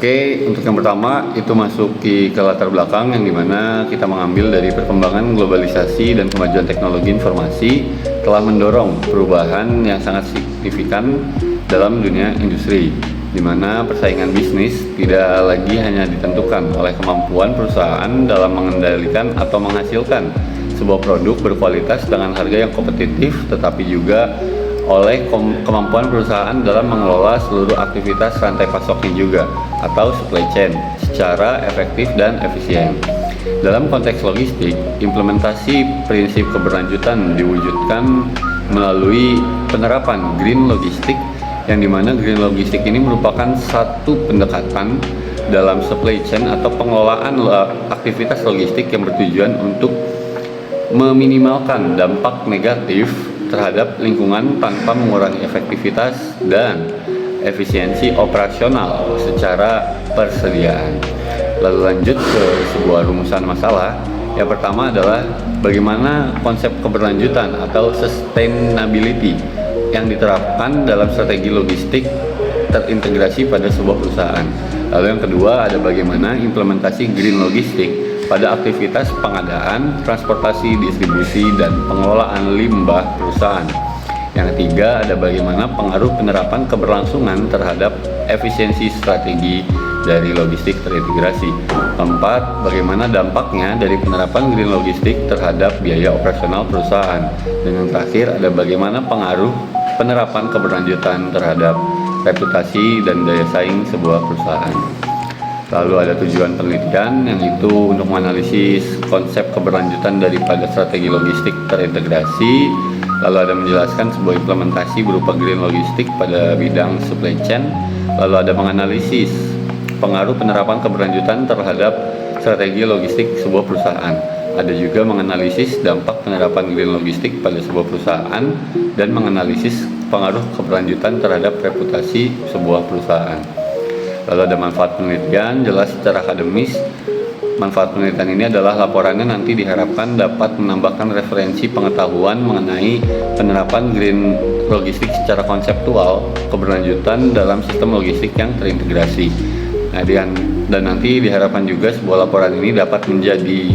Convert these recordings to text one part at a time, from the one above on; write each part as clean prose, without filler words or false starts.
Oke, untuk yang pertama itu masuk ke latar belakang yang dimana kita mengambil dari perkembangan globalisasi dan kemajuan teknologi informasi telah mendorong perubahan yang sangat signifikan dalam dunia industri, di mana persaingan bisnis tidak lagi hanya ditentukan oleh kemampuan perusahaan dalam mengendalikan atau menghasilkan sebuah produk berkualitas dengan harga yang kompetitif, tetapi juga oleh kemampuan perusahaan dalam mengelola seluruh aktivitas rantai pasoknya juga atau supply chain secara efektif dan efisien. Dalam konteks logistik, implementasi prinsip keberlanjutan diwujudkan melalui penerapan green logistik, yang dimana green logistik ini merupakan satu pendekatan dalam supply chain atau pengelolaan aktivitas logistik yang bertujuan untuk meminimalkan dampak negatif terhadap lingkungan tanpa mengurangi efektivitas dan efisiensi operasional secara persediaan. Lalu lanjut ke sebuah rumusan masalah. Yang pertama adalah bagaimana konsep keberlanjutan atau sustainability yang diterapkan dalam strategi logistik terintegrasi pada sebuah perusahaan. Lalu yang kedua ada bagaimana implementasi green logistik pada aktivitas pengadaan, transportasi, distribusi, dan pengelolaan limbah perusahaan. Yang ketiga ada bagaimana pengaruh penerapan keberlangsungan terhadap efisiensi strategi dari logistik terintegrasi. Keempat, bagaimana dampaknya dari penerapan green logistik terhadap biaya operasional perusahaan. Dan yang terakhir ada bagaimana pengaruh penerapan keberlanjutan terhadap reputasi dan daya saing sebuah perusahaan. Lalu ada tujuan penelitian, yang itu untuk menganalisis konsep keberlanjutan daripada strategi logistik terintegrasi. Lalu ada menjelaskan sebuah implementasi berupa green logistik pada bidang supply chain. Lalu ada menganalisis pengaruh penerapan keberlanjutan terhadap strategi logistik sebuah perusahaan. Ada juga menganalisis dampak penerapan green logistik pada sebuah perusahaan dan menganalisis pengaruh keberlanjutan terhadap reputasi sebuah perusahaan. Lalu ada manfaat penelitian, jelas secara akademis. Manfaat penelitian ini adalah laporannya nanti diharapkan dapat menambahkan referensi pengetahuan mengenai penerapan green logistik secara konseptual keberlanjutan dalam sistem logistik yang terintegrasi. Nah, dan nanti diharapkan juga sebuah laporan ini dapat menjadi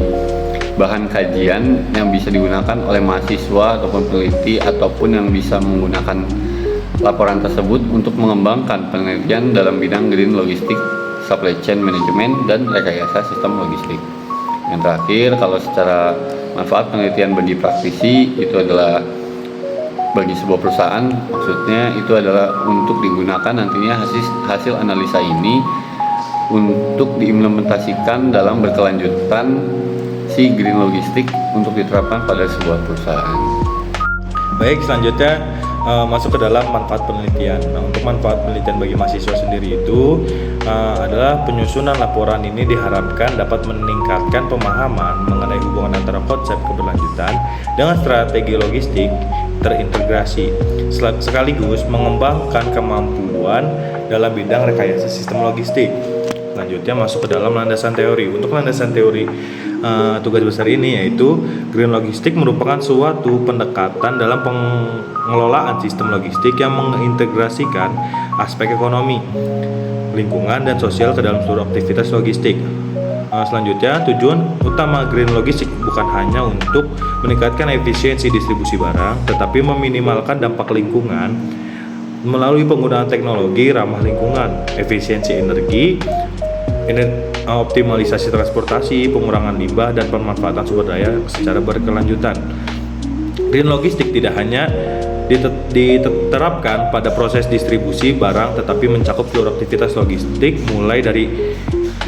bahan kajian yang bisa digunakan oleh mahasiswa ataupun peneliti, ataupun yang bisa menggunakan laporan tersebut untuk mengembangkan penelitian dalam bidang green logistik, supply chain management, dan rekayasa sistem logistik. Yang terakhir, kalau secara manfaat penelitian bagi praktisi, itu adalah bagi sebuah perusahaan, maksudnya itu adalah untuk digunakan nantinya hasil analisa ini untuk diimplementasikan dalam berkelanjutan si green logistik untuk diterapkan pada sebuah perusahaan. Baik, selanjutnya masuk ke dalam manfaat penelitian. Nah, untuk manfaat penelitian bagi mahasiswa sendiri itu adalah penyusunan laporan ini diharapkan dapat meningkatkan pemahaman mengenai hubungan antara konsep keberlanjutan dengan strategi logistik terintegrasi, sekaligus mengembangkan kemampuan dalam bidang rekayasa sistem logistik. Selanjutnya masuk ke dalam landasan teori. Untuk landasan teori tugas besar ini yaitu green logistik merupakan suatu pendekatan dalam pengelolaan sistem logistik yang mengintegrasikan aspek ekonomi, lingkungan, dan sosial ke dalam seluruh aktivitas logistik. Selanjutnya, tujuan utama green logistik bukan hanya untuk meningkatkan efisiensi distribusi barang, tetapi meminimalkan dampak lingkungan melalui penggunaan teknologi ramah lingkungan, efisiensi energi, optimalisasi transportasi, pengurangan limbah, dan pemanfaatan sumber daya secara berkelanjutan. Green logistik tidak hanya diterapkan pada proses distribusi barang, tetapi mencakup seluruh aktivitas logistik, mulai dari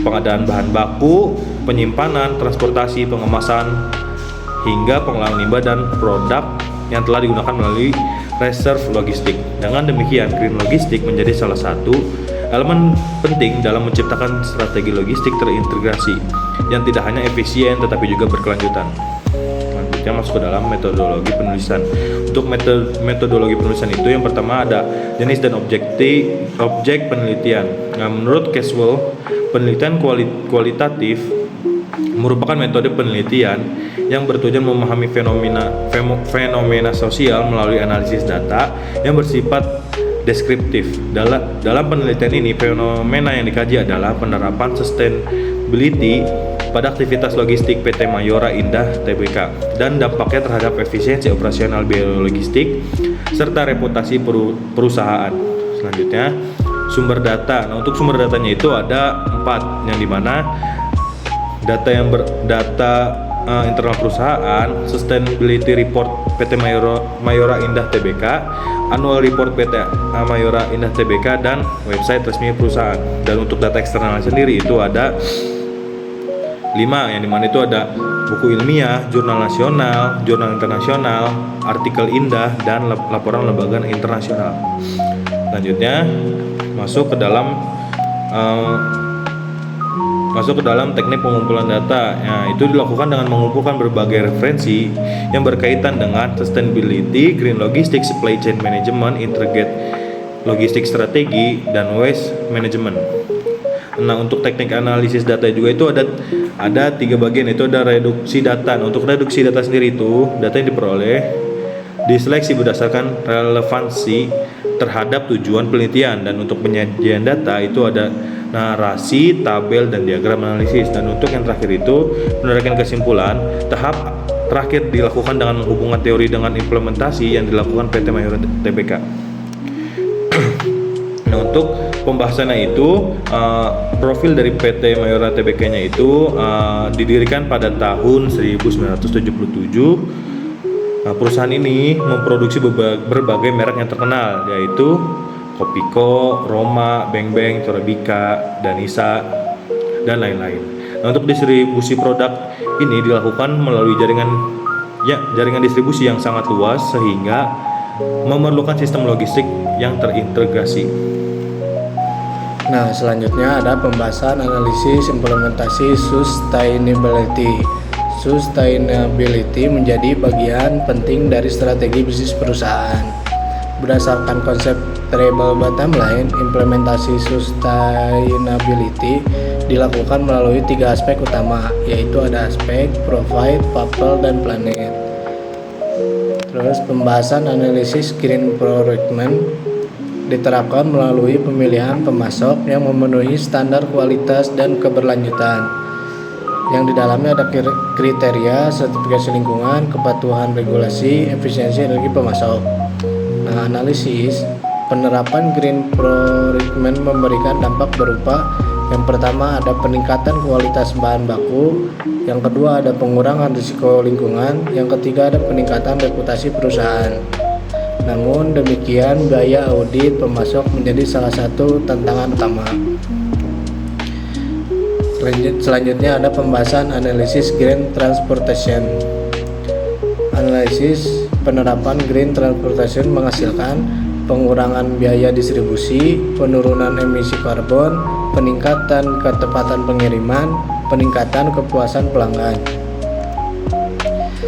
pengadaan bahan baku, penyimpanan, transportasi, pengemasan, hingga pengelolaan limbah dan produk yang telah digunakan melalui reserve logistik. Dengan demikian, green logistik menjadi salah satu elemen penting dalam menciptakan strategi logistik terintegrasi yang tidak hanya efisien tetapi juga berkelanjutan. Selanjutnya masuk ke dalam metodologi penulisan. Untuk metodologi penulisan itu yang pertama ada jenis dan objek penelitian. Nah, menurut Caswell, penelitian kualitatif merupakan metode penelitian yang bertujuan memahami fenomena sosial melalui analisis data yang bersifat deskriptif. Dalam penelitian ini, fenomena yang dikaji adalah penerapan sustainability pada aktivitas logistik PT Mayora Indah Tbk dan dampaknya terhadap efisiensi operasional biaya logistik serta reputasi perusahaan. Selanjutnya, sumber data. Nah, untuk sumber datanya itu ada 4, yang dimana data internal perusahaan, sustainability report PT Mayora Indah Tbk, annual report PT Mayora Indah Tbk, dan website resmi perusahaan. Dan untuk data eksternal sendiri itu ada 5, yang dimana itu ada buku ilmiah, jurnal nasional, jurnal internasional, artikel indah, dan laporan lembaga internasional. Selanjutnya masuk ke dalam teknik pengumpulan data. Nah, itu dilakukan dengan mengumpulkan berbagai referensi yang berkaitan dengan sustainability, green logistics, supply chain management, integrated logistics strategi, dan waste management. Nah, untuk teknik analisis data juga itu ada 3 bagian, itu ada reduksi data. Nah, untuk reduksi data sendiri itu data yang diperoleh diseleksi berdasarkan relevansi terhadap tujuan penelitian, dan untuk penyajian data itu ada narasi, tabel, dan diagram analisis. Dan untuk yang terakhir itu menurunkan kesimpulan. Tahap terakhir dilakukan dengan menghubungkan teori dengan implementasi yang dilakukan PT Mayora Tbk. Nah, untuk pembahasannya itu profil dari PT Mayora Tbk-nya itu didirikan pada tahun 1977. Perusahaan ini memproduksi berbagai merek yang terkenal, yaitu Kopiko, Roma, Beng Beng, Torabika, Danisa, dan lain-lain. Nah, untuk distribusi produk ini dilakukan melalui jaringan distribusi yang sangat luas sehingga memerlukan sistem logistik yang terintegrasi. Nah, selanjutnya ada pembahasan analisis implementasi sustainability. Sustainability menjadi bagian penting dari strategi bisnis perusahaan. Berdasarkan konsep triple bottom line, implementasi sustainability dilakukan melalui 3 aspek utama, yaitu ada aspek profit, people, dan planet. Terus pembahasan analisis green procurement diterapkan melalui pemilihan pemasok yang memenuhi standar kualitas dan keberlanjutan, yang di dalamnya ada kriteria sertifikasi lingkungan, kepatuhan regulasi, efisiensi energi pemasok. Nah, analisis penerapan green procurement memberikan dampak berupa: yang pertama ada peningkatan kualitas bahan baku, yang kedua ada pengurangan risiko lingkungan, yang ketiga ada peningkatan reputasi perusahaan. Namun demikian, biaya audit pemasok menjadi salah satu tantangan utama. Selanjutnya ada pembahasan analisis green transportation. Analisis penerapan green transportation menghasilkan pengurangan biaya distribusi, penurunan emisi karbon, peningkatan ketepatan pengiriman, peningkatan kepuasan pelanggan.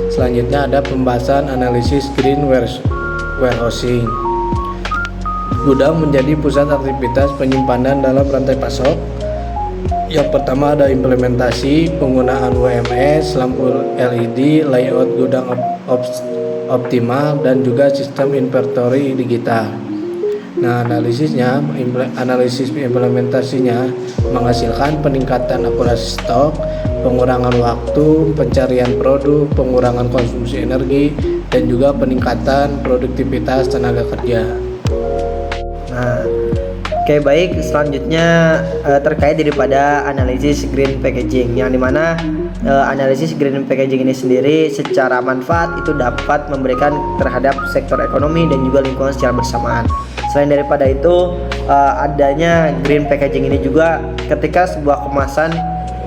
Selanjutnya ada pembahasan analisis green warehousing. Gudang menjadi pusat aktivitas penyimpanan dalam rantai pasok. Yang pertama ada implementasi penggunaan WMS, lampu LED, layout gudang optimal, dan juga sistem inventory digital. Nah, analisis implementasinya menghasilkan peningkatan akurasi stok, pengurangan waktu pencarian produk, pengurangan konsumsi energi, dan juga peningkatan produktivitas tenaga kerja. Nah, oke, baik, selanjutnya terkait daripada analisis green packaging, yang dimana analisis green packaging ini sendiri secara manfaat itu dapat memberikan terhadap sektor ekonomi dan juga lingkungan secara bersamaan. Selain daripada itu, adanya green packaging ini juga ketika sebuah kemasan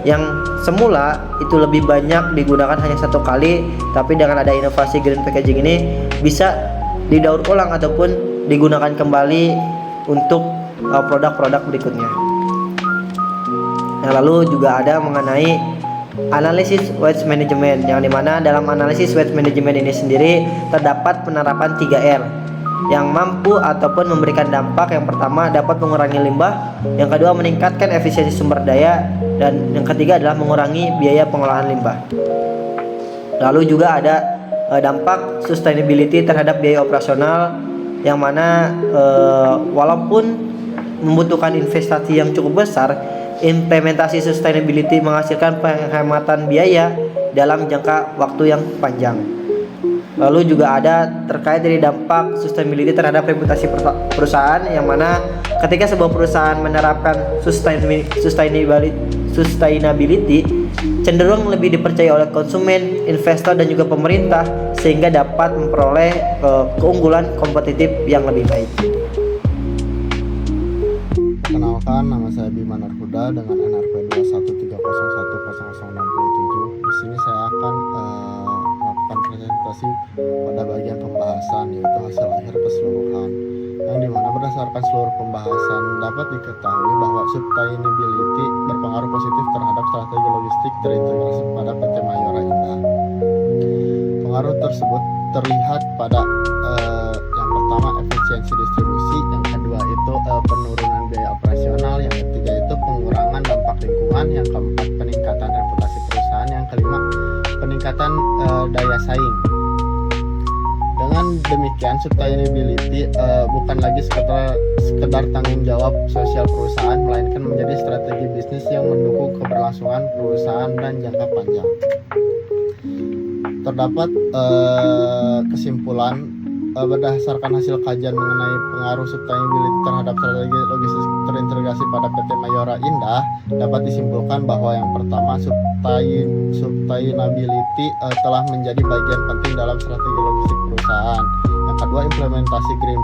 yang semula itu lebih banyak digunakan hanya 1 kali, tapi dengan ada inovasi green packaging ini bisa didaur ulang ataupun digunakan kembali untuk produk-produk berikutnya. Nah, lalu juga ada mengenai analisis waste management, yang dimana dalam analisis waste management ini sendiri terdapat penerapan 3R yang mampu ataupun memberikan dampak. Yang pertama dapat mengurangi limbah, yang kedua meningkatkan efisiensi sumber daya, dan yang ketiga adalah mengurangi biaya pengolahan limbah. Lalu juga ada dampak sustainability terhadap biaya operasional, yang mana walaupun membutuhkan investasi yang cukup besar, implementasi sustainability menghasilkan penghematan biaya dalam jangka waktu yang panjang. Lalu juga ada terkait dari dampak sustainability terhadap reputasi perusahaan, yang mana ketika sebuah perusahaan menerapkan sustainability cenderung lebih dipercaya oleh konsumen, investor, dan juga pemerintah, sehingga dapat memperoleh keunggulan kompetitif yang lebih baik. Perkenalkan, nama saya Bima Narhuda dengan NRP 213010067. Di sini saya akan melakukan presentasi pada bagian pembahasan, yaitu hasil akhir keseluruhan, yang dimana berdasarkan seluruh pembahasan dapat diketahui bahwa sustainability berpengaruh positif terhadap strategi logistik terintegrasi pada PT Mayora Indah. Pengaruh tersebut terlihat pada yang pertama efisiensi distribusi, yang kedua itu penurunan biaya operasional, yang ketiga itu pengurangan dampak lingkungan, yang keempat peningkatan reputasi perusahaan, yang kelima peningkatan daya saing. Dengan demikian, sustainability bukan lagi sekedar tanggung jawab sosial perusahaan, melainkan menjadi strategi bisnis yang mendukung keberlangsungan perusahaan dan jangka panjang. Terdapat kesimpulan berdasarkan hasil kajian mengenai pengaruh sustainability terhadap strategi logistik terintegrasi pada PT Mayora Indah, dapat disimpulkan bahwa yang pertama, sustainability telah menjadi bagian penting dalam strategi logistik perusahaan. Yang kedua, implementasi green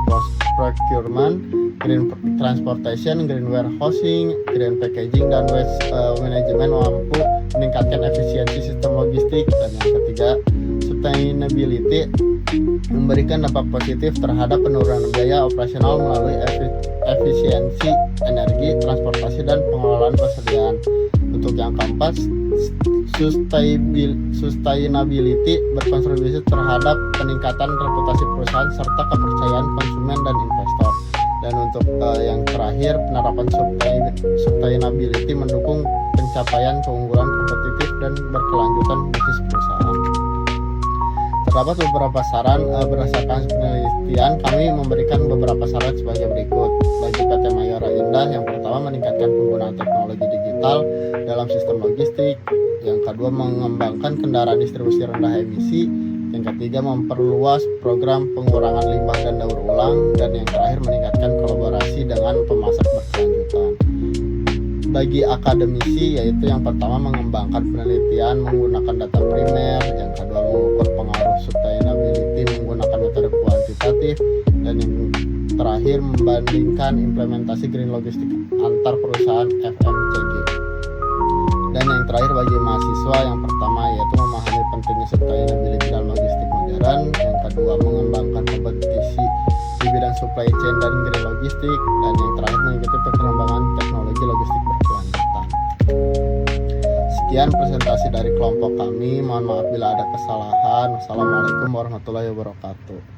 procurement, green transportation, green warehousing, green packaging, dan waste management mampu meningkatkan efisiensi sistem logistik. Dan yang ketiga, sustainability memberikan dampak positif terhadap penurunan biaya operasional melalui efisiensi energi, transportasi, dan pengelolaan persediaan. Untuk yang keempat, sustainability berkontribusi terhadap peningkatan reputasi perusahaan serta kepercayaan konsumen dan investor. Dan untuk yang terakhir, penerapan sustainability mendukung pencapaian keunggulan kompetitif dan berkelanjutan bisnis perusahaan. Terdapat beberapa saran berdasarkan penelitian. Kami memberikan beberapa saran sebagai berikut. Bagi PT Mayora Indah, yang pertama, meningkatkan penggunaan teknologi digital dalam sistem logistik. Yang kedua, mengembangkan kendaraan distribusi rendah emisi. Yang ketiga, memperluas program pengurangan limbah dan daur ulang. Dan yang terakhir, meningkatkan kolaborasi dengan pemasok berkelanjutan. Bagi akademisi, yaitu yang pertama, mengembangkan penelitian menggunakan data primer, yang kedua, mengukur pengaruh sustainability menggunakan metode kuantitatif, dan yang terakhir, membandingkan implementasi green logistik antar perusahaan FMCG. Dan yang terakhir, bagi mahasiswa, yang pertama yaitu memahami pentingnya sustainability dalam logistik modern, yang kedua, mengembangkan kompetisi di bidang supply chain dan green logistik, dan yang terakhir, mengikuti perkembangan teknologi logistik berkelanjutan. Sekian presentasi dari kelompok kami. Mohon maaf bila ada kesalahan. Wassalamualaikum warahmatullahi wabarakatuh.